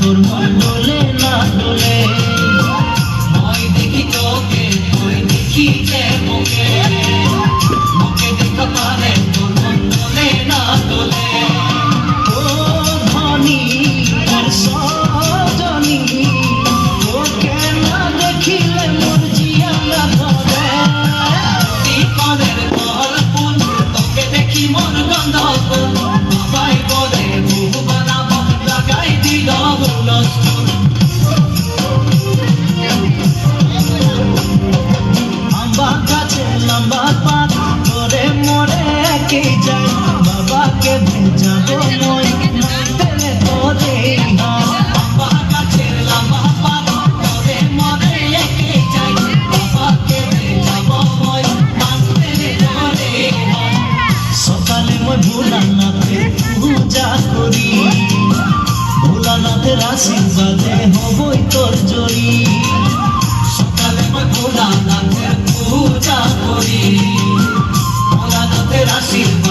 তোর মন ডোলে না ডোলে মই দেখি তোকে তুই দেখি মুখে মুখে দেখা পারে তোর মন ডোলে না ডোলে ও ধনী মোর সজনী তোকে না দেখিলে মোর জিয়া না ধরে দীপনের কল ফুল তোকে দেখি মোর গন্ধ ফুল বাবাই বলে বুক বানাবো লাগাই দিল হুলস্থুল আম্বা গাছে লম্বা পাত ধরে মরে একে যায় বাবাকে ভেজাবো মই মাইতেলে তোরে আম্বা গাছে লম্বা পাত ধরে মরে একে যায় বাবাকে ভেজাবো মই মাইতেলে তোরে সকালে মই ভোলানাথে পূজা করি ভোলানাথের আশীর্বাদে হবই তোর জড়ি সকালে মই ভোলানাথের পূজা করি ভোলানাথের আশীর্বাদ